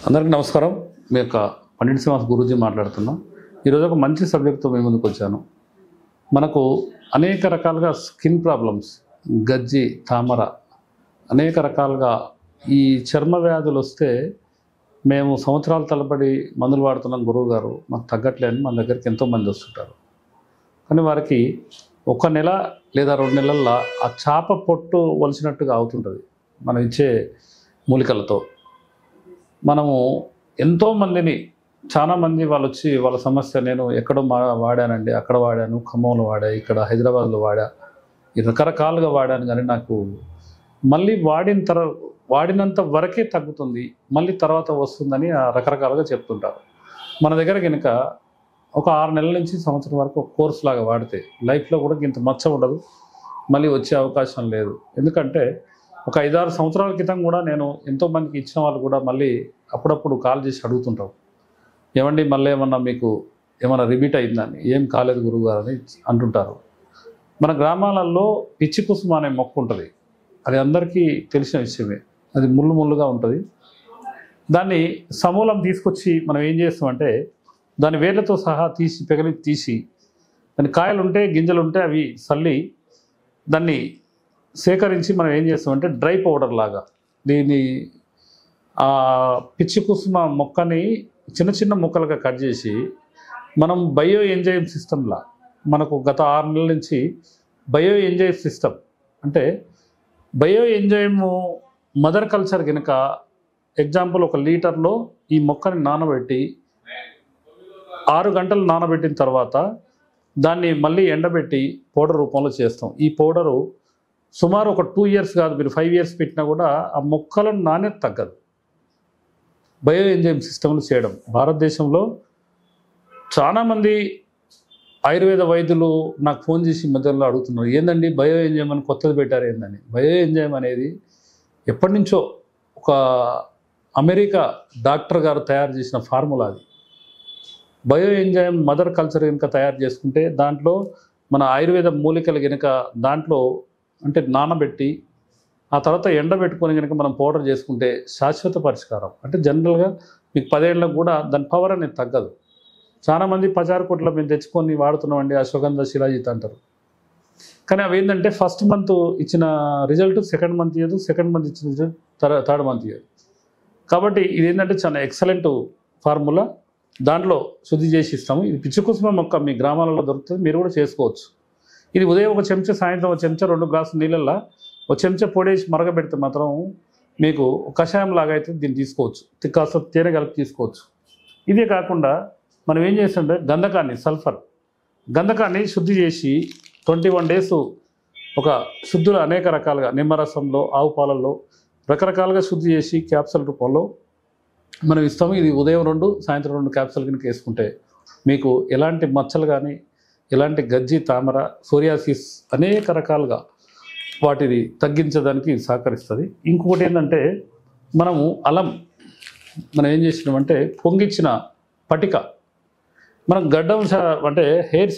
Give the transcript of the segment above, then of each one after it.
అందరికీ నమస్కారం. మీ యొక్క పండిట్ శ్రీనివాస్ గురూజీ మాట్లాడుతున్నాం. ఈరోజు ఒక మంచి సబ్జెక్ట్తో మీ ముందుకు వచ్చాను. మనకు అనేక రకాలుగా స్కిన్ ప్రాబ్లమ్స్, గజ్జి, తామర, అనేక రకాలుగా ఈ చర్మ వ్యాధులు వస్తే మేము సంవత్సరాల తలబడి మందులు వాడుతున్నాం గురువు గారు, మాకు తగ్గట్లేని మన దగ్గరికి ఎంతోమంది వస్తుంటారు. కానీ వారికి ఒక నెల లేదా 2 నెలల్లో ఆ చాప పొట్టు వలిసినట్టుగా అవుతుంటుంది మనం ఇచ్చే మూలికలతో. మనము ఎంతోమందిని, చాలామంది వాళ్ళు వచ్చి వాళ్ళ సమస్య, నేను ఎక్కడో వాడానండి, అక్కడ వాడాను, ఖమ్మంలో వాడా, ఇక్కడ హైదరాబాద్లో వాడా, ఈ రకరకాలుగా వాడాను, కానీ నాకు మళ్ళీ వాడినంత వరకే తగ్గుతుంది, మళ్ళీ తర్వాత వస్తుందని రకరకాలుగా చెప్తుంటారు. మన దగ్గర కనుక ఒక 6 నెలల నుంచి సంవత్సరం వరకు ఒక కోర్స్ లాగా వాడితే లైఫ్లో కూడా ఇంత మచ్చ ఉండదు, మళ్ళీ వచ్చే అవకాశం లేదు. ఎందుకంటే ఒక 5-6 సంవత్సరాల క్రితం కూడా నేను ఎంతోమందికి ఇచ్చిన వాళ్ళు కూడా మళ్ళీ అప్పుడప్పుడు కాల్ చేసి అడుగుతుంటాం, ఏమండి మళ్ళీ ఏమన్నా మీకు ఏమన్నా రిపీట్ అయిందని. ఏం కాలేదు గురువు గారు అని అంటుంటారు. మన గ్రామాలలో పిచ్చి కుసుమ అనే మొక్క ఉంటుంది, అది అందరికీ తెలిసిన విషయమే. అది ముళ్ళుగా ఉంటుంది. దాన్ని సమూలం తీసుకొచ్చి మనం ఏం చేస్తామంటే దాని వేర్లతో సహా తీసి దాని కాయలు ఉంటే, గింజలు ఉంటే అవి చల్లి దాన్ని సేకరించి మనం ఏం చేస్తామంటే డ్రై పౌడర్ లాగా దీన్ని పిచ్చి కుసుమ మొక్కని చిన్న చిన్న ముక్కలుగా కట్ చేసి మనం బయో ఎంజైమ్ సిస్టమ్లా, మనకు గత 6 నెలల నుంచి బయో ఎంజైమ్ సిస్టమ్ అంటే బయో ఎంజైమ్ మదర్ కల్చర్ కనుక ఎగ్జాంపుల్ 1 లీటర్లో ఈ మొక్కని నానబెట్టి 6 గంటలు నానబెట్టిన తర్వాత దాన్ని మళ్ళీ ఎండబెట్టి పౌడర్ రూపంలో చేస్తాం. ఈ పౌడరు సుమారు ఒక 2 ఇయర్స్ కాదు, మీరు 5 ఇయర్స్ పెట్టినా కూడా ఆ మొక్కల నాణ్యత తగ్గదు. బయో ఎంజైమ్ సిస్టమ్లు చేయడం భారతదేశంలో చాలామంది ఆయుర్వేద వైద్యులు నాకు ఫోన్ చేసి మధ్యలో అడుగుతున్నారు, ఏందండి బయో ఎంజైమ్ అని కొత్తది పెట్టారు ఏందని. బయో ఎంజైమ్ అనేది ఎప్పటి నుంచో ఒక అమెరికా డాక్టర్ గారు తయారు చేసిన ఫార్ములా. అది బయో ఎంజైమ్ మదర్ కల్చర్ కనుక తయారు చేసుకుంటే దాంట్లో మన ఆయుర్వేద మూలికలు కనుక దాంట్లో అంటే నానబెట్టి ఆ తర్వాత ఎండబెట్టుకొని కనుక మనం పౌడర్ చేసుకుంటే శాశ్వత పరిష్కారం. అంటే జనరల్గా మీకు 10 ఏళ్ళకు కూడా దాని పవర్ అనేది తగ్గదు. చాలామంది పచారు కొట్లో మేము తెచ్చుకొని వాడుతున్నామండి అశ్వగంధ శిలాజిత్ అంటారు, కానీ అవి ఏంటంటే ఫస్ట్ మంత్ ఇచ్చిన రిజల్ట్ సెకండ్ మంత్ ఇవ్వదు, సెకండ్ మంత్ ఇచ్చిన రిజల్ట్ థర్డ్ మంత్ ఇవ్వదు. కాబట్టి ఇది ఏంటంటే చాలా ఎక్సలెంట్ ఫార్ములా. దాంట్లో శుద్ధి చేసి ఇస్తాము. ఇది పిచ్చి కుసుమ మొక్క మీ గ్రామాలలో దొరుకుతుంది, మీరు కూడా చేసుకోవచ్చు. ఇది ఉదయం 1 చెంచా, సాయంత్రం 1 చెంచా, 2 గ్లాసుల నీళ్ళల్లో 1 చెంచా పొడేసి మరగబెడితే మాత్రం మీకు కషాయం లాగా అయితే దీన్ని తీసుకోవచ్చు. కాస్త తేనె కలిపి తీసుకోవచ్చు. ఇదే కాకుండా మనం ఏం చేస్తుంటే గంధకాన్ని శుద్ధి చేసి 21 డేస్ ఒక శుద్ధులు అనేక రకాలుగా నిమ్మరసంలో, ఆవు పాలల్లో రకరకాలుగా శుద్ధి చేసి క్యాప్సూల్ రూపంలో మనం ఇస్తాము. ఇది ఉదయం 2, సాయంత్రం 2 క్యాప్సూల్ కనుక వేసుకుంటే మీకు ఎలాంటి మచ్చలు కానీ, ఎలాంటి గజ్జి, తామర, సోరియాసిస్ అనేక రకాలుగా వాటిని తగ్గించడానికి సహకరిస్తుంది. ఇంకొకటి ఏంటంటే మనము మనం ఏం చేసినామంటే పొంగిచ్చిన పటిక, మనం గడ్డం అంటే హెయిర్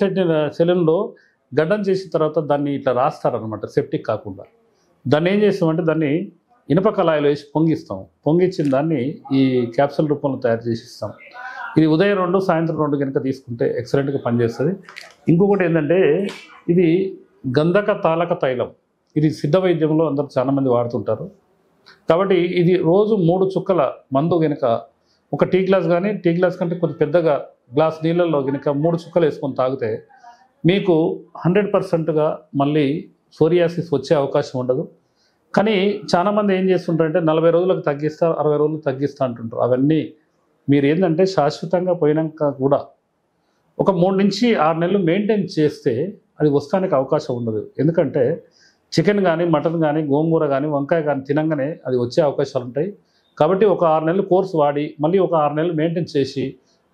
సెలూన్లో గడ్డం చేసిన తర్వాత దాన్ని ఇట్లా రాస్తారనమాట, సెప్టిక్ కాకుండా. దాన్ని ఏం చేస్తామంటే దాన్ని ఇనుప కళాయిలో వేసి పొంగిచ్చిన దాన్ని ఈ క్యాప్సూల్ రూపంలో తయారు చేసి ఇస్తాం. ఇది ఉదయం 2, సాయంత్రం 2 కనుక తీసుకుంటే ఎక్సలెంట్గా పనిచేస్తుంది. ఇంకొకటి ఏంటంటే ఇది గంధక తాలక తైలం. ఇది సిద్ధ వైద్యంలో అందరూ చాలామంది వాడుతుంటారు. కాబట్టి ఇది రోజు 3 చుక్కల మందు కనుక ఒక టీ గ్లాస్ కానీ, టీ గ్లాస్ కంటే కొంచెం పెద్దగా గ్లాస్ నీళ్ళల్లో కనుక 3 చుక్కలు వేసుకొని తాగితే మీకు 100%గా మళ్ళీ సోరియాసిస్ వచ్చే అవకాశం ఉండదు. కానీ చాలామంది ఏం చేస్తుంటారంటే 40 రోజులకు తగ్గిస్తా, 60 రోజులకు తగ్గిస్తా అంటుంటారు. అవన్నీ మీరు ఏంటంటే శాశ్వతంగా పోయినాక కూడా ఒక 3 నుంచి 6 నెలలు మెయింటైన్ చేస్తే అది వస్తానికి అవకాశం ఉండదు. ఎందుకంటే చికెన్ కానీ, మటన్ కానీ, గోంగూర కానీ, వంకాయ కానీ తినంగానే అది వచ్చే అవకాశాలు ఉంటాయి. కాబట్టి ఒక 6 నెలలు కోర్సు వాడి మళ్ళీ ఒక 6 నెలలు మెయింటైన్ చేసి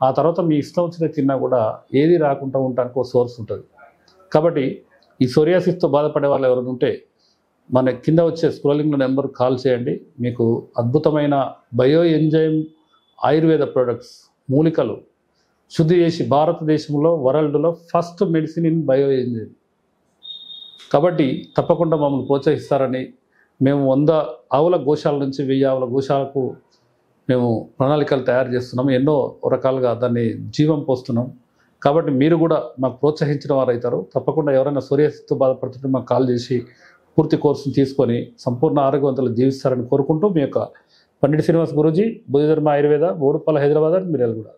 ఆ తర్వాత మీ ఇష్టం వచ్చిన తిన్నా కూడా ఏది రాకుండా ఉండడానికి ఒక సోర్స్ ఉంటుంది. కాబట్టి ఈ సోరియాసిస్తో బాధపడే వాళ్ళు ఎవరైనా ఉంటే మన కింద వచ్చే స్క్రోలింగ్ నెంబర్ కాల్ చేయండి. మీకు అద్భుతమైన బయో ఎంజైమ్ ఆయుర్వేద ప్రొడక్ట్స్, మూలికలు శుద్ధి చేసి భారతదేశంలో, వరల్డ్లో first medicine in bio enzyme. కాబట్టి తప్పకుండా మమ్మల్ని ప్రోత్సహిస్తారని మేము 100 ఆవుల గోశాల నుంచి 1000 ఆవుల గోశాలకు మేము ప్రణాళికలు తయారు చేస్తున్నాం, ఎన్నో రకాలుగా దాన్ని జీవం పోస్తున్నాం. కాబట్టి మీరు కూడా మాకు ప్రోత్సహించిన వారు అవుతారు. తప్పకుండా ఎవరైనా సోరియాసిస్తో బాధపడుతుంటే మాకు కాల్ చేసి పూర్తి కోర్సును తీసుకొని సంపూర్ణ ఆరోగ్యవంతులు జీవిస్తారని కోరుకుంటూ మీ యొక్క పండిట్ శ్రీనివాస్ గురూజీ, బుద్ధ ధర్మ ఆయుర్వేద, బోడుపల్లి, హైదరాబాద్, మిర్యాలగూడ.